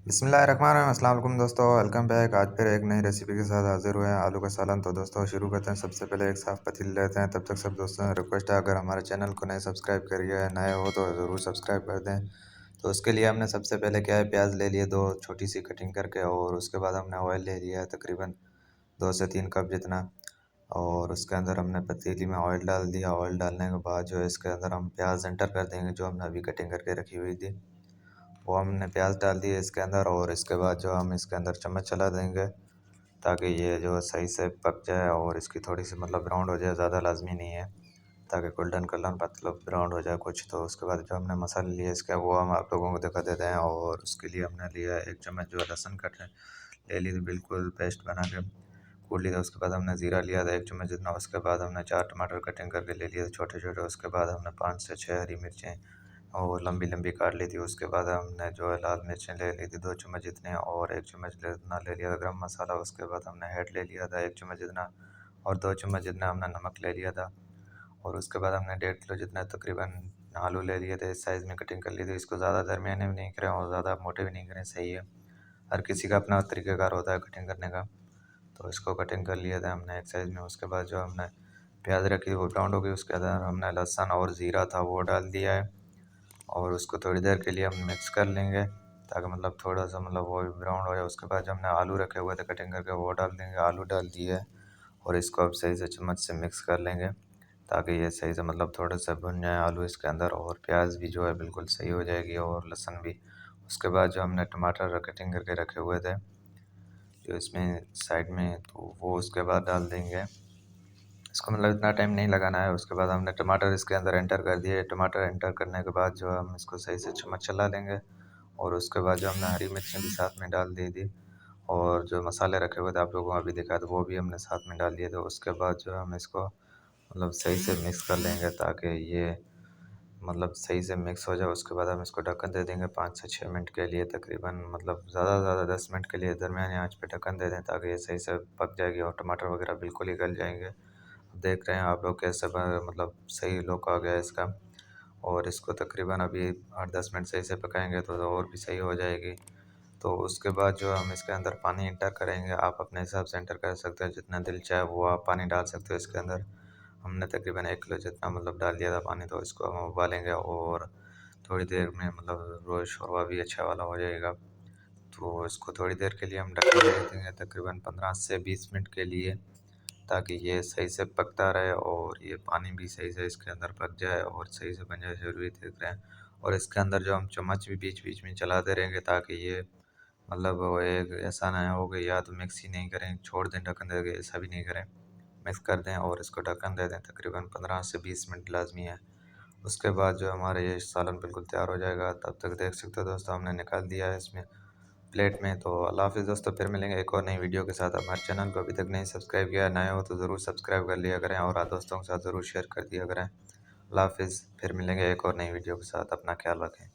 बिस्मिल्लाहिर्रहमानिर्रहीम। अस्सलाम वालेकुम दोस्तों, वेलकम बैक। आज फिर एक नई रेसिपी के साथ हाजिर हुए हैं, आलू का सालन। तो दोस्तों शुरू करते हैं। सबसे पहले एक साफ़ पतीली लेते हैं। तब तक सब दोस्तों से रिक्वेस्ट है, अगर हमारे चैनल को नए सब्सक्राइब करिए, नए हो तो ज़रूर सब्सक्राइब कर दें। तो उसके लिए हमने सबसे पहले क्या है, प्याज ले लिए दो छोटी सी कटिंग करके, और उसके बाद हमने ऑयल ले लिया है तकरीबन 2 से 3 कप जितना। और उसके अंदर हमने पतीली में ऑयल डाल दिया। ऑयल डालने के बाद जो है इसके अंदर हम प्याज एंटर कर देंगे, जो हमने अभी कटिंग करके रखी हुई थी। वो हमने प्याज डाल दिए इसके अंदर, और इसके बाद जो हम इसके अंदर चम्मच चला देंगे ताकि ये जो सही से पक जाए और इसकी थोड़ी सी मतलब ब्राउन हो जाए, ज़्यादा लाजमी नहीं है, ताकि गोल्डन कलर मतलब ब्राउन हो जाए कुछ। तो उसके बाद जो हमने मसाले लिए इसके, वो हम आप लोगों को दिखा देते हैं। और उसके लिए हमने लिया 1 चम्मच जो है लहसुन कट ले ली थी, बिल्कुल पेस्ट बना के कूट लिया था। उसके बाद हमने ज़ीरा लिया था 1 चम्मच जितना। उसके बाद हमने 4 टमाटर कटिंग करके ले लिए थे छोटे छोटे। उसके बाद हमने 5 से 6 हरी मिर्चें और लंबी लंबी काट ली थी। उसके बाद हमने जो है लाल मिर्चें ले ली थी 2 चम्मच जितने, और 1 चम्मच जितना ले लिया था गरम मसाला। उसके बाद हमने हेड ले लिया था 1 चम्मच जितना, और 2 चम्मच जितना हमने नमक ले लिया था। और उसके बाद हमने 1.5 किलो जितना तकरीबन आलू ले लिए थे, इस साइज़ में कटिंग कर ली थी। इसको ज़्यादा दरमियाने भी नहीं करें और ज़्यादा मोटे भी नहीं करें, सही है। हर किसी का अपना तरीक़ाकार होता है कटिंग करने का। तो इसको कटिंग कर लिया था हमने एक साइज़ में। उसके बाद जो हमने प्याज रखी वो ब्राउन हो गई, उसके अंदर हमने लहसुन और ज़ीरा था वो डाल दिया है, और उसको थोड़ी देर के लिए हम मिक्स कर लेंगे ताकि मतलब थोड़ा सा मतलब वो भी ब्राउन हो जाए। उसके बाद जो हमने आलू रखे हुए थे कटिंग करके वो डाल देंगे। आलू डाल दिए, और इसको अब सही से चम्मच से मिक्स कर लेंगे ताकि ये सही से मतलब थोड़े से भुन जाए आलू इसके अंदर, और प्याज भी जो है बिल्कुल सही हो जाएगी, और लहसुन भी। उसके बाद जो हमने टमाटर कटिंग करके रखे हुए थे जो इसमें साइड में, तो वो उसके बाद डाल देंगे। इसको मतलब इतना टाइम नहीं लगाना है। उसके बाद हमने टमाटर इसके अंदर एंटर कर दिए। टमाटर एंटर करने के बाद जो है हम इसको सही से चम्मच चला लेंगे, और उसके बाद जो हमने हरी मिर्चें भी साथ में डाल दी थी, और जो मसाले रखे हुए थे आप लोगों को अभी दिखाया था वो भी हमने साथ में डाल दिए थे। उसके बाद जो है हम इसको मतलब सही से मिक्स कर लेंगे ताकि ये मतलब सही से मिक्स हो जाए। उसके बाद हम इसको ढक्कन दे देंगे 5 से 6 मिनट के लिए तकरीबन, मतलब ज़्यादा से ज़्यादा 10 मिनट के लिए दरमियानी आंच पे ढक्कन दे दें ताकि ये सही से पक जाएगी और टमाटर वगैरह बिल्कुल ही गल जाएंगे। देख रहे हैं आप लोग कैसे मतलब सही लुक आ गया इसका। और इसको तकरीबन अभी 8-10 मिनट सही से पकाएंगे तो और भी सही हो जाएगी। तो उसके बाद जो हम इसके अंदर पानी इंटर करेंगे, आप अपने हिसाब से इंटर कर सकते हैं, जितना दिल चाहे वो आप पानी डाल सकते हो इसके अंदर। हमने तकरीबन 1 किलो जितना मतलब डाल दिया था पानी। तो इसको हम उबालेंगे, और थोड़ी देर में मतलब रोज़ शोरबा भी अच्छा वाला हो जाएगा। तो इसको थोड़ी देर के लिए हम ढक के रख देंगे तकरीबन 15 से 20 मिनट के लिए, ताकि ये सही से पकता रहे और ये पानी भी सही से इसके अंदर पक जाए और सही से बन जाए, ज़रूरी देख रहे हैं। और इसके अंदर जो हम चम्मच भी बीच बीच में चलाते रहेंगे ताकि ये मतलब वो एक ऐसा ना हो कि या तो मिक्स ही नहीं करें, छोड़ दें ढक्कन दे के, ऐसा भी नहीं करें, मिक्स कर दें और इसको ढक्कन दे दें तकरीबन 15 से 20 मिनट लाजमी है। उसके बाद जो हमारा ये सालन बिल्कुल तैयार हो जाएगा। तब तक देख सकते हो दोस्तों हमने निकाल दिया है इसमें प्लेट में। तो अल्लाह हाफ़िज़ दोस्तों, फिर मिलेंगे एक और नई वीडियो के साथ। हमारे चैनल को अभी तक नहीं सब्सक्राइब किया, नए हो तो ज़रूर सब्सक्राइब कर लिया करें, और दोस्तों के साथ ज़रूर शेयर कर दिया करें। अल्लाह हाफ़िज़, फिर मिलेंगे एक और नई वीडियो के साथ। अपना ख्याल रखें।